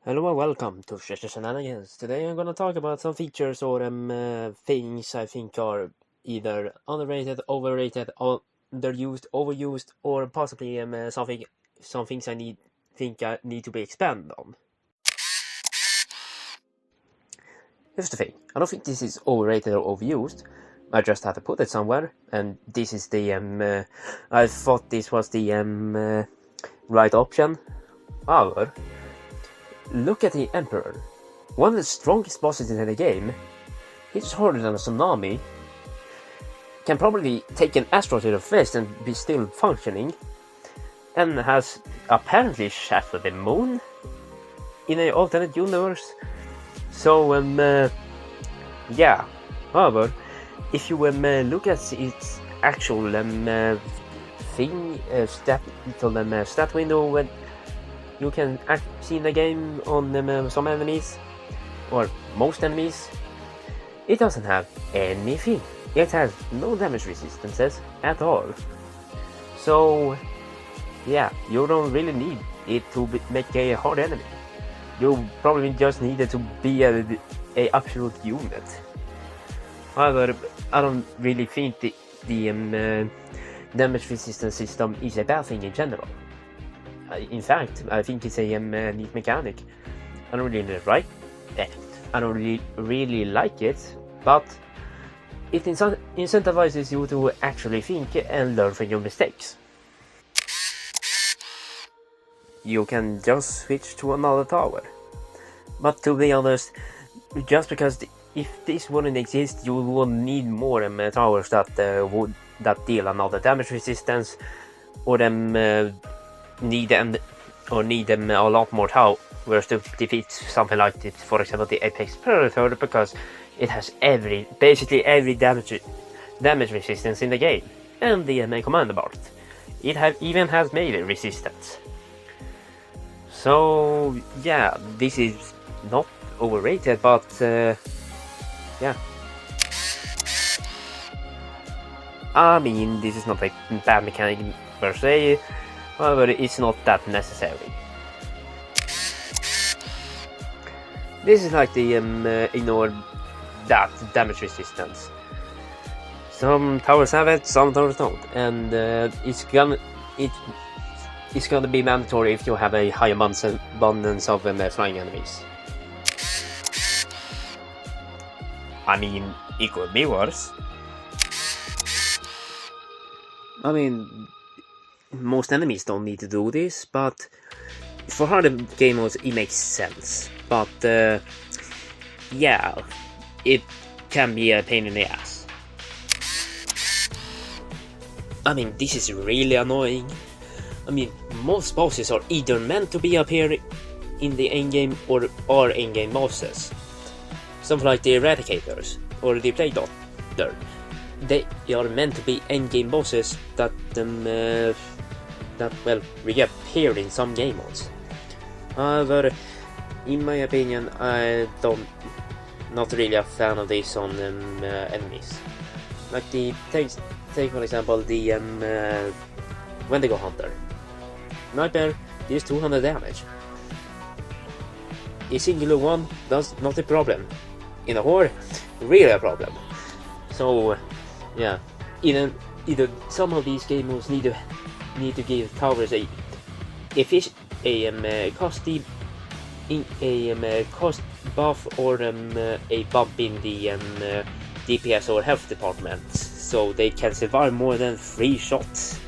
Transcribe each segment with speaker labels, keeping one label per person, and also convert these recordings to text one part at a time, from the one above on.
Speaker 1: Hello and welcome to Shenanigans. Today I'm gonna talk about some features or things I think are either underrated, overrated, underused, overused, or possibly some things think I need to be expanded on. Here's the thing: I don't think this is overrated or overused. I just had to put it somewhere, and this is the I thought this was the right option. However, look at the Emperor. One of the strongest bosses in the game. He's harder than a tsunami. Can probably take an asteroid to the fist and be still functioning. And has apparently shattered the moon in an alternate universe. So, yeah. However, if you look at its actual stat window, when you can see in the game on some enemies, or most enemies, it doesn't have anything. It has no damage resistances at all. So, yeah, you don't really need it to make a hard enemy. You probably just need it to be a absolute unit. However, I don't really think the damage resistance system is a bad thing in general. In fact, I think it's a neat mechanic. I don't really like it, but it incentivizes you to actually think and learn from your mistakes. You can just switch to another tower. But to be honest, just because if this wouldn't exist, you would need more towers that deal another damage resistance, or need them a lot more towers to defeat something like this, for example the Apex Predator, because it has basically every damage resistance in the game, and the command bar. It even has melee resistance. So yeah, this is not overrated, but yeah. I mean, this is not a bad mechanic per se, however, it's not that necessary. This is like the ignore that damage resistance. Some towers have it, some towers don't, and it's gonna be mandatory if you have a high abundance of flying enemies. I mean, it could be worse. I mean, most enemies don't need to do this, but for harder game modes it makes sense. But yeah, it can be a pain in the ass. I mean, this is really annoying. I mean, most bosses are either meant to be appearing in the endgame or are endgame bosses. Something like the Eradicators or the Plague Doctor. They are meant to be endgame bosses that reappear in some game modes. However, in my opinion, not really a fan of this on enemies. Like take for example the Wendigo Hunter. Nightmare deals 200 damage. A singular one, that's not a problem. In a horde, really a problem. So, yeah, either some of these game modes need to give towers a cost buff or a bump in the DPS or health department, so they can survive more than 3 shots.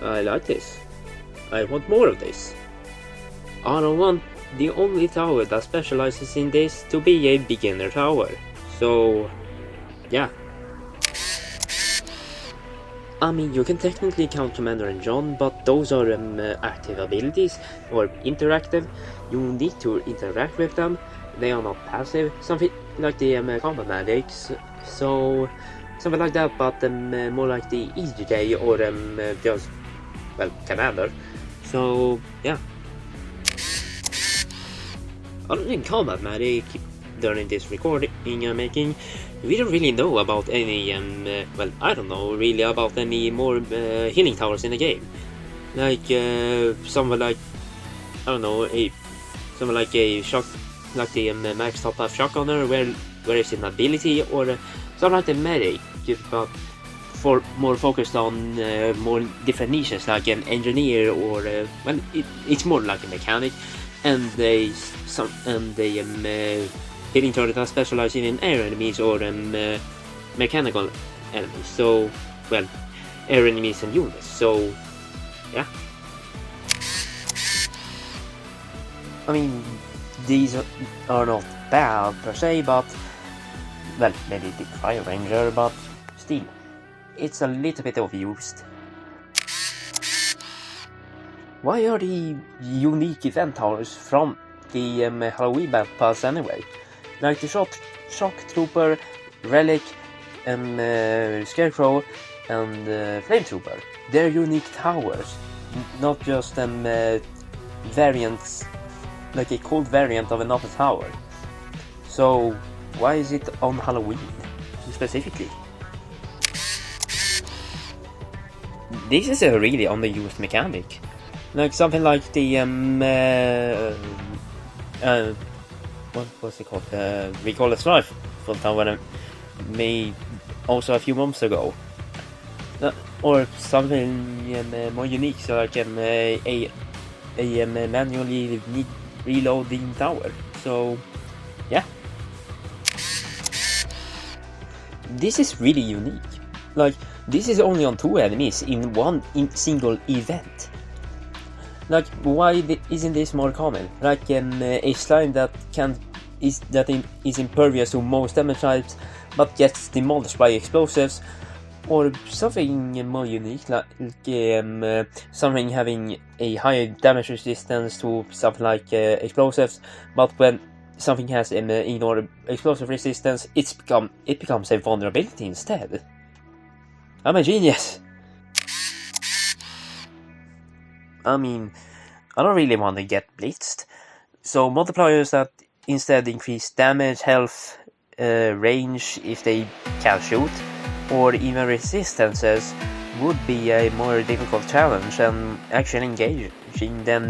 Speaker 1: I like this. I want more of this. I don't want the only tower that specializes in this to be a beginner tower. So, yeah. I mean, you can technically count Commander and John, but those are active abilities, or interactive. You need to interact with them. They are not passive. Something like the combat medics. So, something like that, but more like the EJ or just, well, Commander. So, yeah. Other than combat medic, during this recording I'm making, we don't really know about any, well, I don't know really about any more healing towers in the game. Like, someone like, I don't know, someone like a shock, like the max top 5 shotgunner, where is an ability, or something like the medic, but for more focused on more different niches, like an engineer, or well, it's more like a mechanic, and hitting turret that specialize in air enemies or mechanical enemies. So, well, air enemies and units. So, yeah. I mean, these are not bad per se, but, well, maybe the Fire Ranger, but still, it's a little bit overused. Why are the unique event towers from the Halloween Battle Pass anyway? Like the Shock Trooper, Relic, and Scarecrow, and Flame Trooper. They're unique towers, not just variants, like a cold variant of another tower. So why is it on Halloween specifically? This is a really underused mechanic. Like something like the what was it called? Recall a Life for tower made also a few months ago. Or something more unique, so like a manually reloading tower. So yeah, this is really unique. Like, this is only on 2 enemies in one single event. Like, why isn't this more common? Like a slime that is impervious to most damage types, but gets demolished by explosives, or something more unique, like something having a higher damage resistance to something like explosives, but when something has ignored explosive resistance, it becomes a vulnerability instead. I'm a genius. I mean, I don't really want to get blitzed, so multipliers that instead increase damage, health, range if they can shoot, or even resistances would be a more difficult challenge and actually engaging than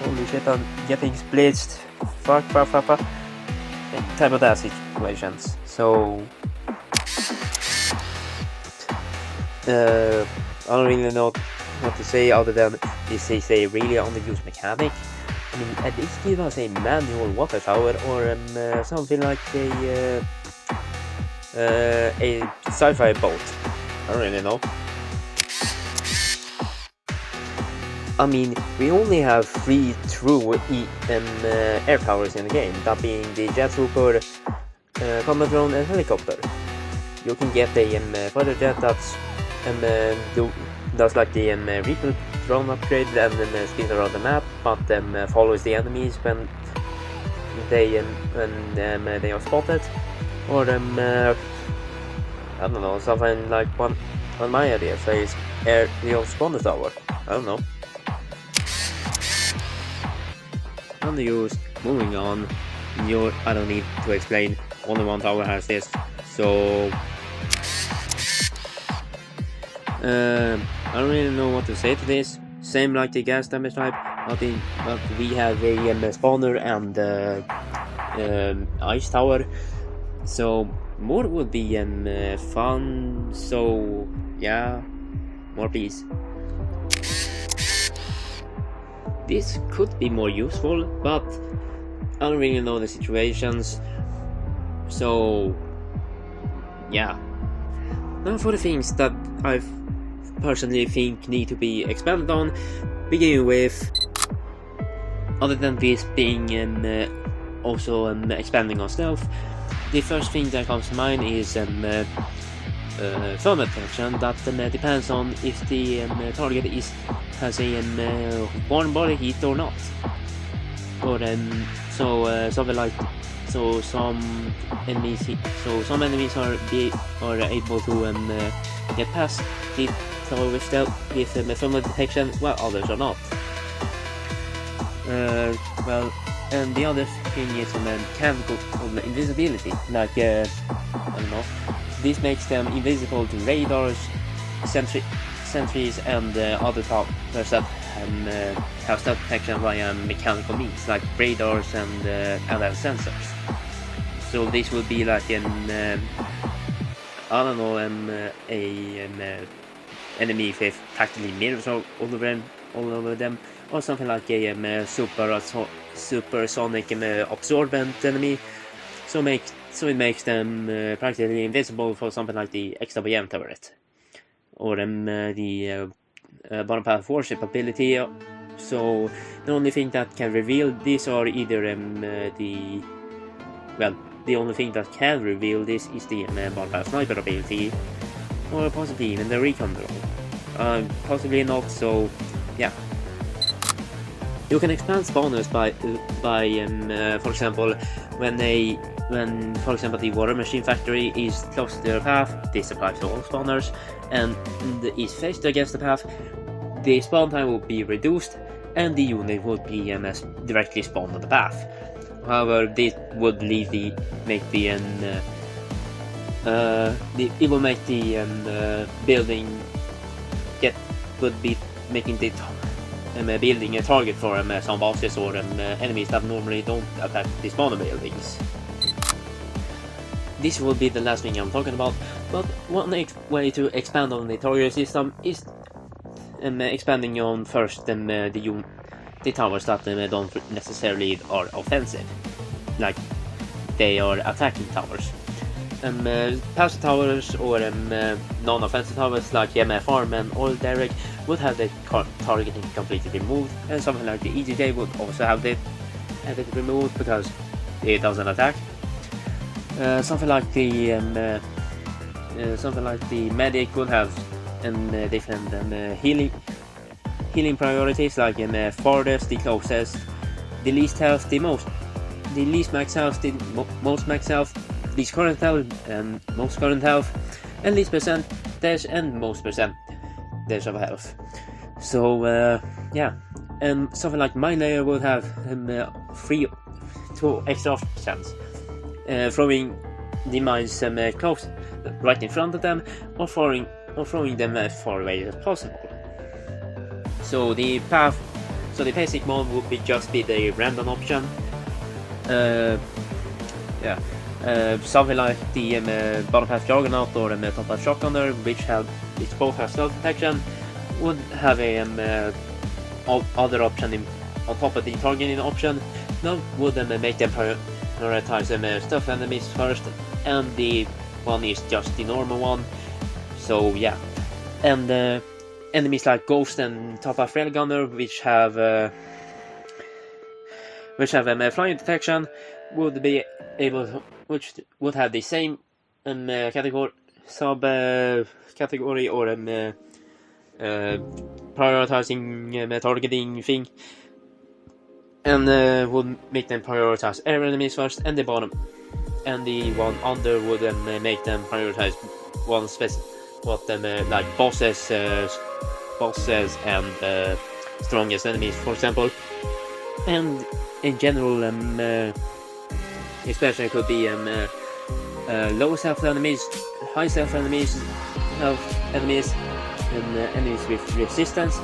Speaker 1: holy shit, I'm getting blitzed, fuck, type of that situations. So I don't really know what to say other than this is a really underused mechanic. I mean, at least give us a manual water tower or something like a sci-fi boat. I don't really know. I mean, we only have 3 true air towers in the game, that being the Jet Trooper, Combat Drone, and Helicopter. You can get a fighter jet that's does like the Reaper drone upgrade and then spins around the map, but follows the enemies when they are spotted, or I don't know, something like one my idea says air the spawner tower. I don't know. Underused. Moving on. I don't need to explain. Only one tower has this, so I don't really know what to say to this. Same like the gas damage type, but we have a spawner and ice tower, so more would be fun. So yeah, more please. This could be more useful, but I don't really know the situations. So yeah. Now for the things that I personally think need to be expanded on, beginning with, other than this being also expanding on stealth, the first thing that comes to mind is thermal protection that depends on if the target has a warm body heat or not. Or something like some enemies are able to get past the tower with thermal detection, while others are not. Well, and the other thing is mechanical invisibility. Like I don't know, this makes them invisible to radars, sentries, and other towers that have stealth detection via mechanical means, like radars and other sensors. So this will be like an I don't know, enemy with practically mirrors all over them, or something like a supersonic absorbent enemy. So it makes them practically invisible for something like the XWM turret, or the bottom path warship ability. So the only thing that can reveal this are either the only thing that can reveal this is the bottom path sniper ability, or possibly even the recon drone. Possibly not. So yeah. You can expand spawners by for example, when for example the water machine factory is close to their path, this applies to all spawners, and is faced against the path, the spawn time will be reduced, and the unit would be directly spawned on the path. However, this would it will make the building would be making the building a target for some bosses or enemies that normally don't attack the spawner buildings. This will be the last thing I'm talking about, but one way to expand on the target system is expanding on first the towers that don't necessarily are offensive, like they are attacking towers. Passive towers or non-offensive towers like farm and oil derrick would have the targeting completely removed, and something like the EGJ would also have it removed because it doesn't attack. Something like the medic would have different healing priorities, like farthest, the closest, the least health, the least max health, the most max health, least current health and most current health, and least percentage and most percentage of health. So yeah, and something like mine layer would have 2 extra options, throwing the mines close right in front of them, or throwing them as far away as possible. So the basic mode would just be the random option. Something like the bottom path juggernaut or top path shotgunner, which both have stealth detection, would have a other option on top of the targeting option. That would make them prioritize stealth enemies first, and the one is just the normal one. So yeah, and enemies like Ghost and top path railgunner, which have flying detection, would be able to, which would have the same category or prioritizing targeting thing, and would make them prioritize air enemies first, and the one under would make them prioritize one like bosses and strongest enemies, for example. And in general, especially could be low self enemies, high self enemies, and enemies with resistance,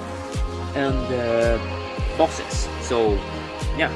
Speaker 1: and bosses. So yeah.